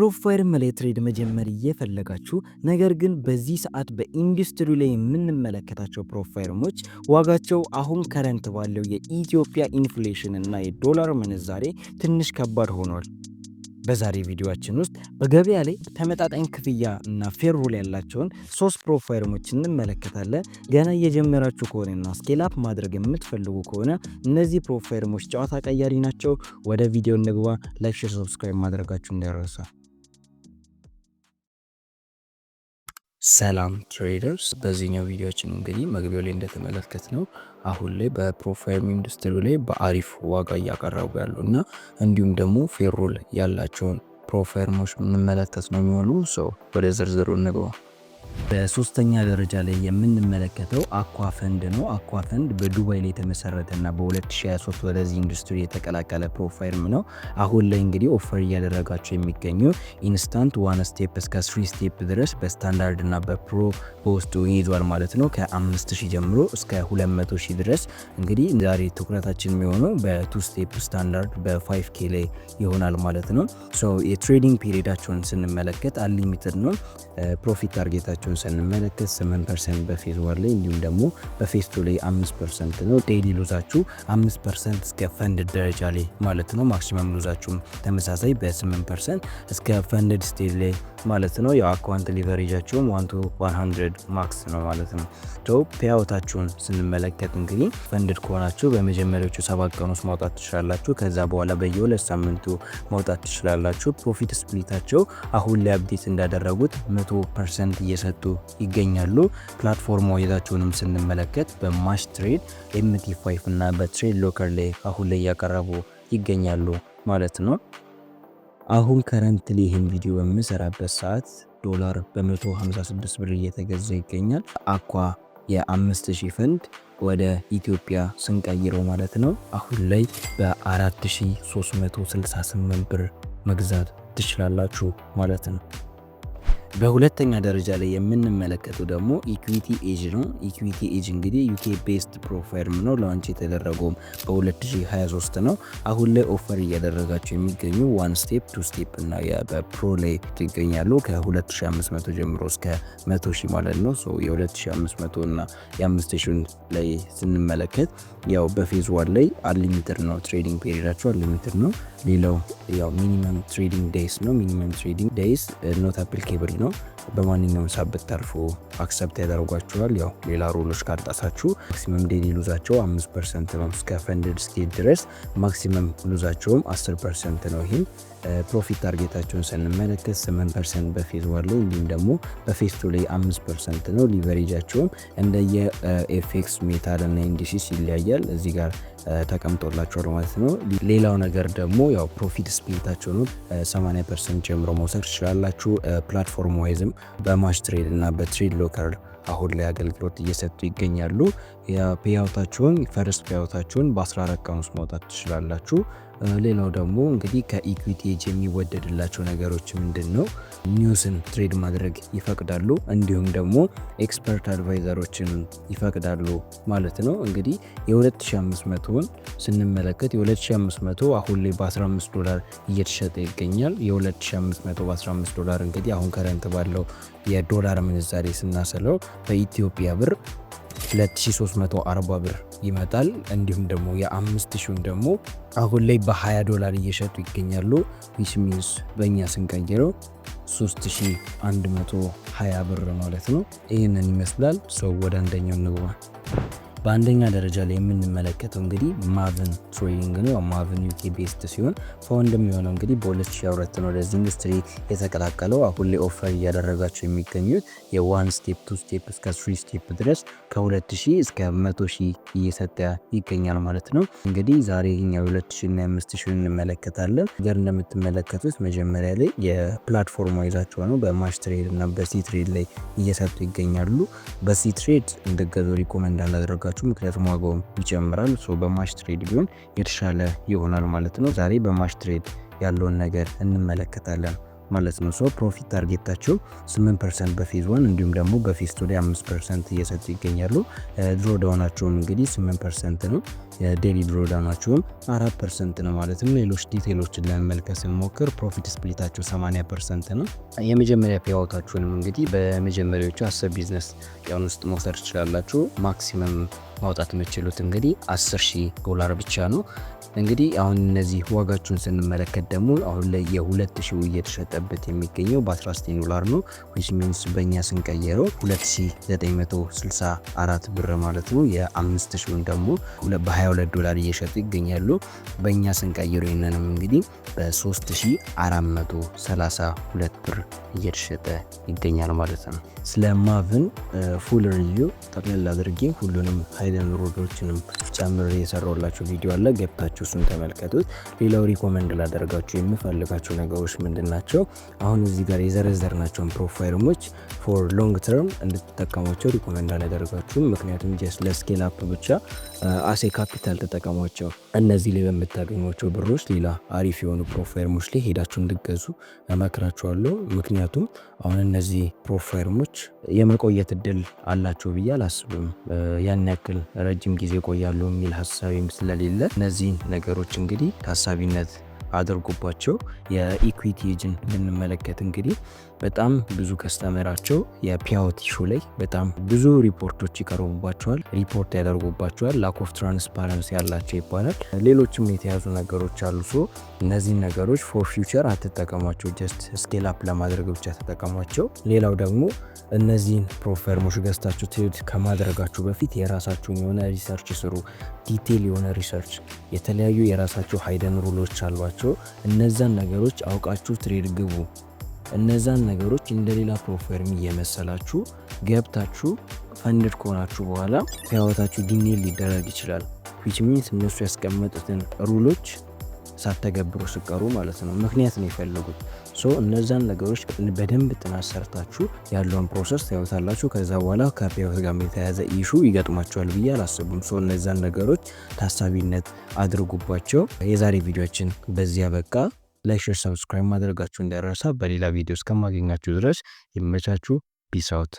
በፕሮፋይል ላይ ትሬድ መጀመር እየፈለጋችሁ ነገር ግን በዚህ ሰዓት በኢንዱስትሪ ላይ የምንመለከታቸው ፕሮፋይሎች ዋጋቸው አሁን ከረንት ባለው የኢትዮጵያ ኢንፍሌሽን እና የዶላር ምንዛሬ ትንሽ ከባድ ሆኗል። በዛሬ ቪዲዮአችን ውስጥ በገበያ ላይ ተመጣጣኝ ክፍያ እና ፌር ሩል ያላቸውን 3 ፕሮፋይሎች እንመለከታለን። ገና እየጀመራችሁ ከሆነና ስኬል አፕ ማድረግ የምትፈልጉ ከሆነ እነዚህ ፕሮፋይሎች ጨዋታ ቀያሪ ናቸው። ወደ ቪዲዮ እንግባ። ላይክ፣ ሼር፣ ሰብስክራይብ ማድረጋችሁ እንዳይረሳ። ሰላም ትሬደርስ፣ በዚህኛው ቪዲዮአችን እንግዲህ መግቢያው ላይ እንደተመለከትነው አሁን ላይ በፕሮፋይል ኢንዱስትሪ ላይ በአሪፍ ዋጋ እያቀረቡ ያሉና እንዲሁም ደግሞ ፌር ሩል ያላቸውን ፕሮፋይሎች የምንመለከት ነው የሚሆኑ። ወደ ዝርዝሩ እንግባ። በሶስተኛ ደረጃ ላይ የምንመለከተው አኳፈንድ ነው። አኳፈንድ በዱባይ ላይ የተመሰረተና በ2023 ወደዚህ ኢንዱስትሪ የተቀላቀለ ፕሮፋይልም ነው። አሁን ላይ እንግዲህ ኦፈር እያደረጋቸው የሚገኘው ኢንስታንት 1 ስቴፕ እስከ 3 ስቴፕ ድረስ በስታንዳርድ እና በፕሮ በውስጡ ይይዟል ማለት ነው። ከ5000 ጀምሮ እስከ 200,000 ድረስ። እንግዲህ ዛሬ ትኩረታችን የሚሆነው በ2 ስቴፕ ስታንዳርድ በ5K ላይ ይሆናል ማለት ነው። የትሬዲንግ ፒሪዳቸውን ስንመለከት አንሊሚትድ ነው። ፕሮፊት ታርጌታቸውን ስንመለከት 8% በፌዝ ዋን ላይ እንዲሁም ደግሞ በፌዝ ቱ ላይ 5% ነው። ዴይሊ ሉዛችሁ 5% እስከ ፈንድ ደረጃ ላይ ማለት ነው። ማክሲመም ሉዛችሁም ተመሳሳይ በ8% እስከ ፈንድ ስቴጅ ላይ ማለት ነው። የአካውንት ሊቨሬጃቸውም 1 to 100 ማክስ ነው ማለት ነው። ፔያውታችሁን ስንመለከት እንግዲህ ፈንድድ ከሆናችሁ በመጀመሪያዎቹ 7 ቀን ውስጥ ማውጣት ትችላላችሁ። ከዛ በኋላ በየ2 ሳምንቱ ማውጣት ትችላላችሁ። ፕሮፊት ስፕሊታቸው አሁን ላይ አፕዴት እንዳደረጉት 100% እየሰጡ ይገኛሉ። ፕላትፎርም ዋይዛቸውንም ስንመለከት በማሽ ትሬድ MT5 እና በትሬድ ሎከር ላይ አሁን ላይ እያቀረቡ ይገኛሉ ማለት ነው። አሁን ከረንትሊ ይህን ቪዲዮ በምሰራበት ሰዓት ዶላር በ156 ብር እየተገዛ ይገኛል። አኳ የ5000 ፈንድ ወደ ኢትዮጵያ ስንቀይረው ማለት ነው አሁን ላይ በ4368 ብር መግዛት ትችላላችሁ ማለት ነው። በሁለተኛ ደረጃ ላይ የምንመለከተው ደግሞ ኢኩዊቲ ኤጅ ነው። ኢኩዊቲ ኤጅ እንግዲህ ዩኬ ቤስድ ፕሮፋይልም ነው። ላንች የተደረገውም በ2023 ነው። አሁን ላይ ኦፈር እያደረጋቸው የሚገኙ 1 ስቴፕ 2 ስቴፕ እና በፕሮ ላይ ይገኛሉ። ከ2500 ጀምሮ እስከ 100,000 ማለት ነው። የ2500 እና የ5000 ላይ ስንመለከት ያው በፌዝ ዋን ላይ አንሊሚትድ ነው። ትሬዲንግ ፔሪዳቸው አንሊሚትድ ነው። ሌላው ያው ሚኒመም ትሬዲንግ ዴይስ ነው። ሚኒመም ትሬዲንግ ዴይስ ኖት አፕሊኬብል ነው። በማንኛውም ሰዓት ብታርፉ አክሰፕት ያደርጓችኋል። ያው ሌላ ሩሎች ካልጣሳችሁ ማክሲመም ዴይሊ ሉዛቸው 5% ነው። እስከ ፈንድድ ስቴት ድረስ ማክሲመም ሉዛቸውም 10% ነው። ይህን ፕሮፊት ታርጌታቸውን ስንመለከት 8% በፌዝ ዋን ላይ እንዲሁም ደግሞ በፌዝ ቱ ላይ 5% ነው። ሊቨሬጃቸውም እንደየ ኤፍኤክስ ሜታል እና ኢንዲሲስ ይለያያል። እዚህ ጋር ተቀምጦላቸዋል ማለት ነው። ሌላው ነገር ደግሞ ያው ፕሮፊት ስፕሊታቸው ነው። 80% ጀምሮ መውሰድ ትችላላችሁ። ፕላትፎርም ዋይዝም በማሽ ትሬድ እና በትሬድ ሎከር አሁን ላይ አገልግሎት እየሰጡ ይገኛሉ። የፔያውታቸውን ፈርስት ፔያውታቸውን በ14 ቀን ውስጥ ማውጣት ትችላላችሁ። ሌላው ደግሞ እንግዲህ ከኢኩዊቲ ኤጅ የሚወደድላቸው ነገሮች ምንድን ነው? ኒውስን ትሬድ ማድረግ ይፈቅዳሉ። እንዲሁም ደግሞ ኤክስፐርት አድቫይዘሮችን ይፈቅዳሉ ማለት ነው። እንግዲህ የ2500ን ስንመለከት የ2500 አሁን ላይ በ$15 እየተሸጠ ይገኛል። የ2500 በ$15 እንግዲህ አሁን ከረንት ባለው የዶላር ምንዛሬ ስናሰለው በኢትዮጵያ ብር 2340 ብር ይመጣል። እንዲሁም ደግሞ የ5000 ደግሞ አሁን ላይ በ$20 እየሸጡ ይገኛሉ። which means በእኛ ስንቀይረው 3120 ብር ማለት ነው። ይህንን ይመስላል። ወደ አንደኛው እንግባ። በአንደኛ ደረጃ ላይ የምንመለከተው እንግዲህ ማቭን ትሬዲንግ ነው። ማቭን ዩኬ ቤስድ ሲሆን ፋውንድ የሚሆነው እንግዲህ በ2022 ነው ወደዚህ ኢንዱስትሪ የተቀላቀለው። አሁን ላይ ኦፈር እያደረጋቸው የሚገኙት የ1 ስቴፕ 2 ስቴፕ እስከ 3 ስቴፕ ድረስ ከ2000 እስከ 100,000 እየሰጠ ይገኛል ማለት ነው። እንግዲህ ዛሬ ይሄኛው 2000 እና 5000 እንመለከታለን። ነገር እንደምትመለከቱት መጀመሪያ ላይ የፕላትፎርም ዋይዛቸው ነው። በማሽ ትሬድ እና በሲ ትሬድ ላይ እየሰጡ ይገኛሉ። በሲ ትሬድ እንደገዙ ሪኮመንድ አላደረጋ ምክንያቱም ዋጋውም ይጨምራል። በማሽ ትሬድ ቢሆን የተሻለ ይሆናል ማለት ነው። ዛሬ በማሽ ትሬድ ያለውን ነገር እንመለከታለን ማለት ነው። ሶ ፕሮፊት ታርጌታቸው 8% በፌዝ 1 እንዲሁም ደግሞ በፌዝ 2 ላይ 5% እየሰጡ ይገኛሉ። ድሮ ዳውናቸውም እንግዲህ 8% ነው። የዴሊ ድሮ ዳውናቸውም 4% ነው ማለት ነው። ሌሎች ዲቴሎችን ለመመልከት ስንሞክር ፕሮፊት ስፕሊታቸው 80% ነው። የመጀመሪያ ፔይአውታችሁንም እንግዲህ በመጀመሪያዎቹ 10 ቢዝነስ ቀን ውስጥ መውሰድ ትችላላችሁ። ማክሲመም ማውጣት የምትችሉት እንግዲህ $10,000 ብቻ ነው። እንግዲህ አሁን እነዚህ ዋጋቸውን ስንመለከት ደግሞ አሁን ላይ የ2000 እየተሸጠበት የሚገኘው በ19 ነው። which means በእኛ ስንቀየረው 2964 ብር ማለት ነው። የ5000 ደግሞ በ$22 እየሸጡ ይገኛሉ። በእኛ ስንቀይረው ይህንንም እንግዲህ በ3432 ብር እየተሸጠ ይገኛል ማለት ነው። ስለ ማቭን ፉል ሪቪው ጠቅላላ አድርጌ ሁሉንም ሃይደን ሮዶችንም ጨምሬ የሰራሁላችሁ ቪዲዮ አለ፣ ገብታችሁ እሱን ተመልከቱት። ሌላው ሪኮመንድ ላደርጋችሁ የምፈልጋቸው ነገሮች ምንድናቸው? አሁን እዚህ ጋር የዘረዘርናቸውን ፕሮፋይሎች ፎር ሎንግ ተርም እንድትጠቀሟቸው ሪኮመንድ አላደርጋችሁም። ምክንያቱም ጀስት ለስኬል አፕ ብቻ አሴ ካፒታል ተጠቀሟቸው። እነዚህ ላይ በምታገኟቸው ብሮች ሌላ አሪፍ የሆኑ ፕሮፋይሎች ላይ ሄዳችሁ እንድገዙ እመክራችኋለሁ። ምክንያቱም አሁን እነዚህ ፕሮፋይሎች የመቆየት እድል አላቸው ብዬ አላስብም። ያን ያክል ረጅም ጊዜ ቆያሉ የሚል ሀሳብም ስለሌለ እነዚህ ነገሮች እንግዲህ ታሳቢነት አድርጉባቸው። የኢኩዊቲ ኤጅን ብንመለከት እንግዲህ በጣም ብዙ ከስተመራቸው የፔይአውት ኢሹ ላይ በጣም ብዙ ሪፖርቶች ይቀርቡባቸዋል፣ ሪፖርት ያደርጉባቸዋል። ላክ ኦፍ ትራንስፓረንሲ ያላቸው ይባላል። ሌሎችም የተያዙ ነገሮች አሉ። ሶ እነዚህን ነገሮች ፎር ፊውቸር አትጠቀሟቸው። ጀስት ስኬል አፕ ለማድረግ ብቻ ተጠቀሟቸው። ሌላው ደግሞ እነዚህን ፕሮፈርሞች ገዝታችሁ ትሬድ ከማድረጋችሁ በፊት የራሳችሁን የሆነ ሪሰርች ስሩ። ዲቴል የሆነ ሪሰርች፣ የተለያዩ የራሳችሁ ሃይደን ሩሎች አሏቸው። እነዛን ነገሮች አውቃችሁ ትሬድ ግቡ። እነዛን ነገሮች እንደሌላ ፕሮፈርም እየመሰላችሁ ገብታችሁ ፈንድድ ከሆናችሁ በኋላ ፔይአውታችሁ ዲኔል ሊደረግ ይችላል። which means እነሱ ያስቀመጡትን ሩሎች ሳትተገብሩ ስቀሩ ማለት ነው። ምክንያት ነው የፈለጉት። ሶ እነዛን ነገሮች በደንብ ጥናት ሰርታችሁ ያለውን ፕሮሰስ ታዩታላችሁ። ከዛ በኋላ ከፔይአውት ጋር የተያያዘ ኢሹ ይገጥማቸዋል ብዬ አላስብም። ሶ እነዛን ነገሮች ታሳቢነት አድርጉባቸው። የዛሬ ቪዲዮችን በዚያ በቃ። ላይክ፣ ሼር፣ ሰብስክራይብ ማድረጋችሁ እንዳይረሳ። በሌላ ቪዲዮ እስከማገኛችሁ ድረስ ይመቻችሁ። ፒስ አውት።